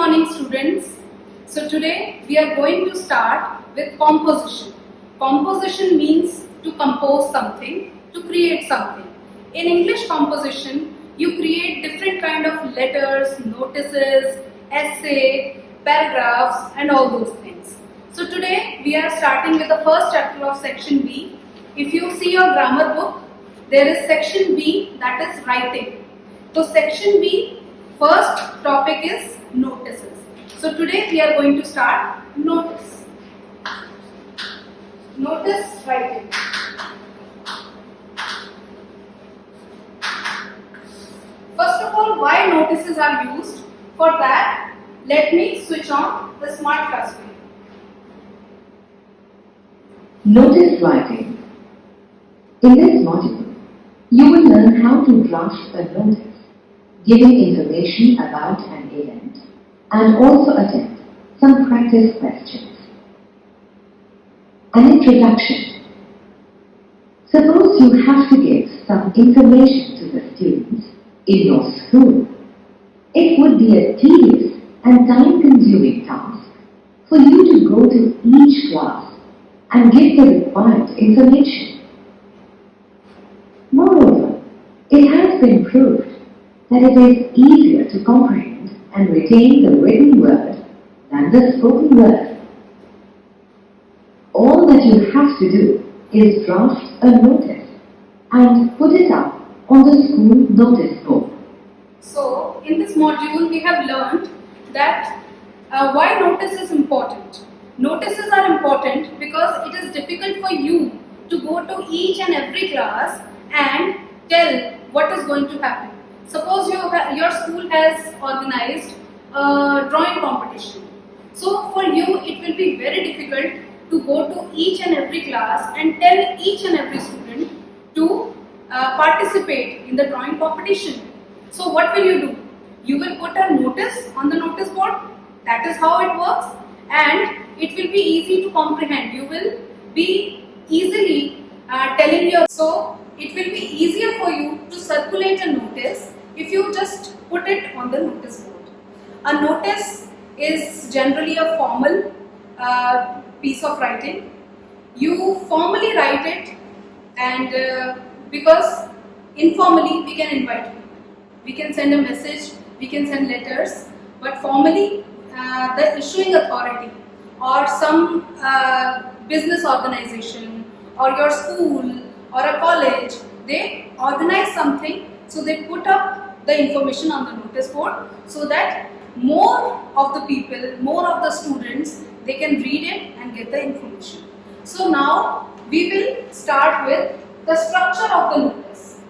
morning, students. So today we are going to start with composition. Composition means to compose something, to create something. In English composition, you create different kind of letters, notices, essay, paragraphs and all those things. So today we are starting with the first chapter of section B. If you see your grammar book, there is section B, that is writing. So section B, first topic is notices. So today we are going to start notice. Notice writing. First of all, why notices are used? For that, let me switch on the smart classroom. Notice writing. In this module, you will learn how to draft a notice, giving information about an event, and also attempt some practice questions. An introduction. Suppose you have to give some information to the students in your school. It would be a tedious and time-consuming task for you to go to each class and give the required information. Moreover, it has been proved that it is easier to comprehend and retain the written word than the spoken word. All that you have to do is draft a notice and put it up on the school notice board. So, in this module we have learned that why notice is important. Notices are important because it is difficult for you to go to each and every class and tell what is going to happen. Suppose your school has organized a drawing competition. So for you it will be very difficult to go to each and every class and tell each and every student to participate in the drawing competition. So what will you do? You will put a notice on the notice board. That is how it works, and it will be easy to comprehend. You will be easily telling your... So it will be easier for you to circulate a notice if you just put it on the notice board. A notice is generally a formal piece of writing. You formally write it, and because informally we can invite people. We can send a message, we can send letters, but formally the issuing authority or some business organization or your school or a college, they organize something, so they put up the information on the notice board so that more of the people, more of the students, they can read it and get the information. So now we will start with the structure of the notice.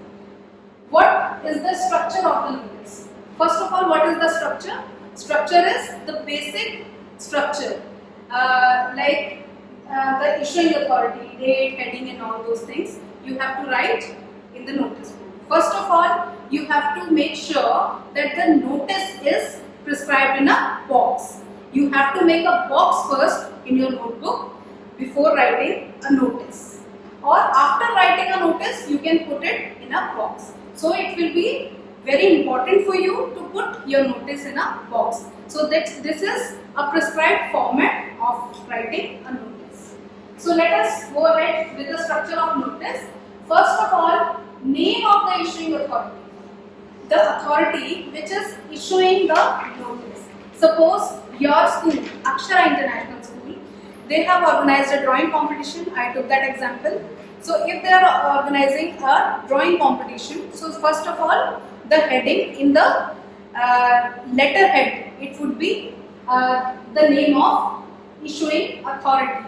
What is the structure of the notice? First of all, what is the structure? Structure is the basic structure, like the issuing authority, date, heading and all those things you have to write in the notice board. First of all, you have to make sure that the notice is prescribed in a box. You have to make a box first in your notebook before writing a notice. Or after writing a notice, you can put it in a box. So it will be very important for you to put your notice in a box. So that this is a prescribed format of writing a notice. So let us go ahead with the structure of notice. First of all, name of the issuing authority. The authority which is issuing the notice. Suppose your school, Akshara International School, they have organized a drawing competition. I took that example. So if they are organizing a drawing competition, so first of all, the heading in the letterhead, it would be the name of issuing authority.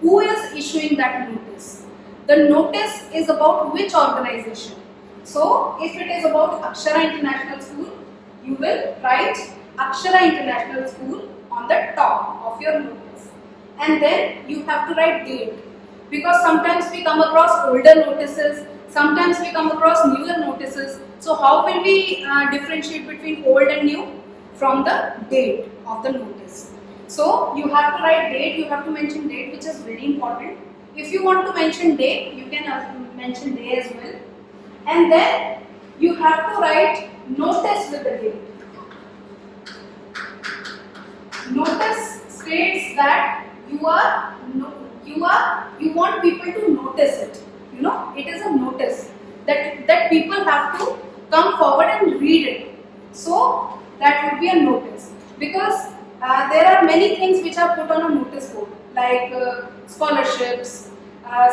Who is issuing that notice? The notice is about which organization? So if it is about Akshara International School, you will write Akshara International School on the top of your notice. And then you have to write date. Because sometimes we come across older notices, sometimes we come across newer notices. So how will we differentiate between old and new? From the date of the notice. So you have to write date, you have to mention date, which is very important. If you want to mention day, you can mention day as well. And then you have to write notice with the date. demonstrates that you want people to notice it. It is a notice that people have to come forward and read it. So that would be a notice, because there are many things which are put on a notice board, like scholarships,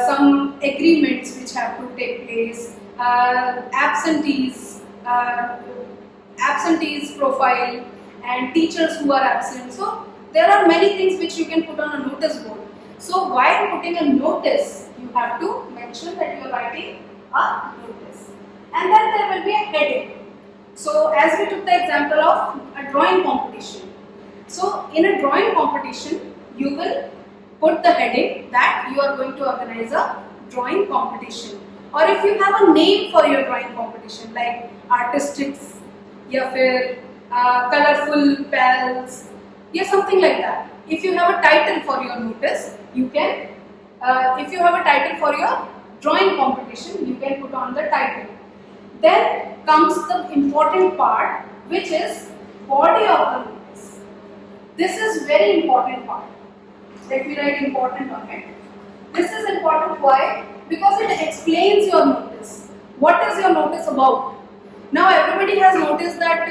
some agreements which have to take place, absentees profile, and teachers who are absent. So there are many things which you can put on a notice board. So while putting a notice, you have to mention that you are writing a notice, and then there will be a heading. So as we took the example of a drawing competition, so in a drawing competition you will put the heading that you are going to organize a drawing competition, or if you have a name for your drawing competition like artistics, या फिर colorful pals, या something like that. If you have a title for your notice, you can, if you have a title for your drawing competition, you can put on the title. Then comes the important part, which is body of the notice. This is very important part. Let me write important on it. This is important. Why? Because it explains your notice. What is your notice about? Now everybody has noticed that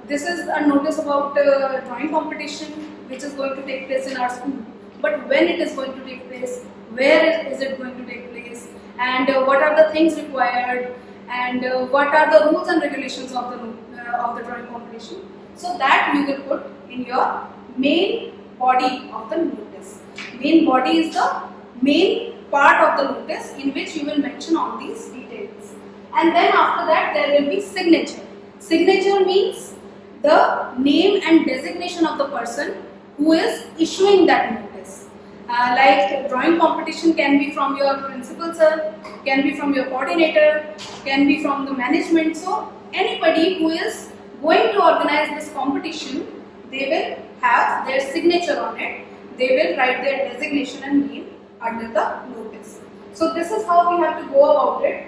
this is a notice about drawing competition which is going to take place in our school. But when it is going to take place, where is it going to take place, and what are the things required, and what are the rules and regulations of the drawing competition. So that you will put in your main body of the notice. Main body is the main part of the notice in which you will mention all these details. And then after that there will be signature. Signature means the name and designation of the person who is issuing that notice. Like drawing competition can be from your principal sir, can be from your coordinator, can be from the management. So anybody who is going to organize this competition, they will have their signature on it. They will write their designation and name under the notice. So this is how we have to go about it.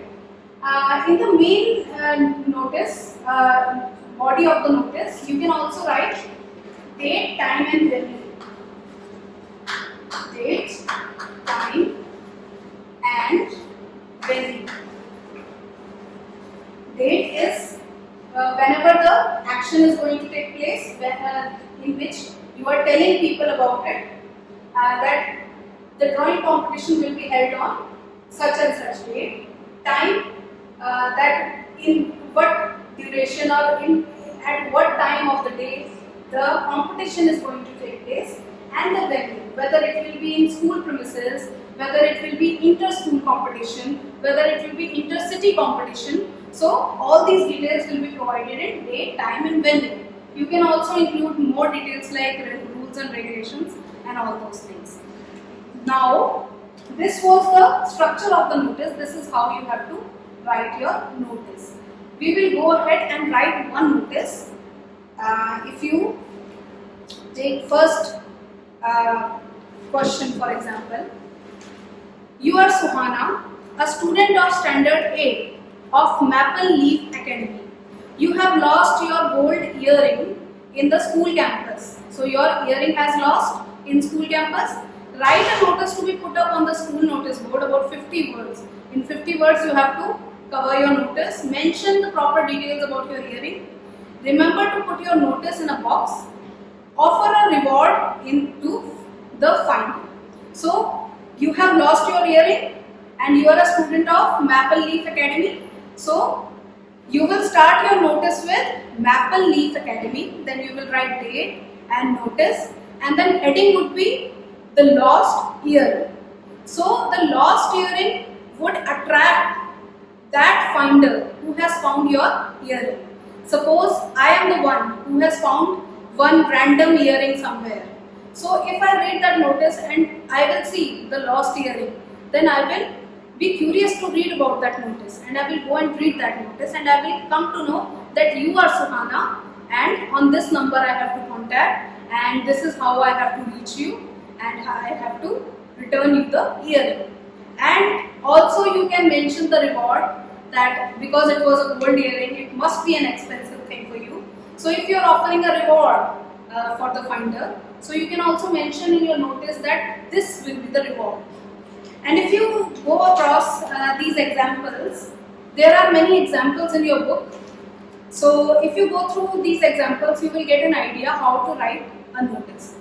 In the main notice, body of the notice, you can also write date, time and venue. Date, time and venue. Date is whenever the action is going to take place, in which you are telling people about it, that the drawing competition will be held on such and such date. Time, that in what duration or at what time of the day the competition is going to take place, and the venue, whether it will be in school premises, whether it will be inter-school competition, whether it will be inter-city competition. So all these details will be provided in date, time and venue. You can also include more details like rules and regulations and all those things. Now this was the structure of the notice. This is how you have to write your notice. We will go ahead and write one notice. If you take first question, for example, you are Suhana, a student of Standard 8 of Maple Leaf Academy. You have lost your gold earring in the school campus. So your earring has lost in school campus. Write a notice to be put up on the school notice board, about 50 words. In 50 words you have to cover your notice. Mention the proper details about your earring. Remember to put your notice in a box. Offer a reward into the finder. So you have lost your earring and you are a student of Maple Leaf Academy. So you will start your notice with Maple Leaf Academy. Then you will write date and notice, and then heading would be the lost earring. So the lost earring would attract that finder who has found your earring. Suppose I am the one who has found one random earring somewhere. So if I read that notice and I will see the lost earring, then I will be curious to read about that notice, and I will go and read that notice, and I will come to know that you are Suhana, and on this number I have to contact, and this is how I have to reach you, and I have to return you the earring. And also you can mention the reward, that because it was a gold earring, it must be an expensive thing for you. So if you are offering a reward for the finder. So you can also mention in your notice that this will be the reward. And if you go across these examples, there are many examples in your book. So if you go through these examples, you will get an idea how to write a notice.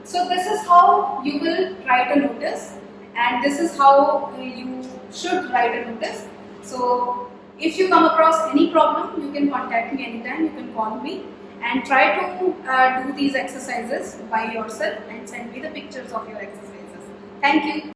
So this is how you will write a notice, and this is how you should write a notice. So if you come across any problem, you can contact me anytime, you can call me, and try to do these exercises by yourself and send me the pictures of your exercises. Thank you.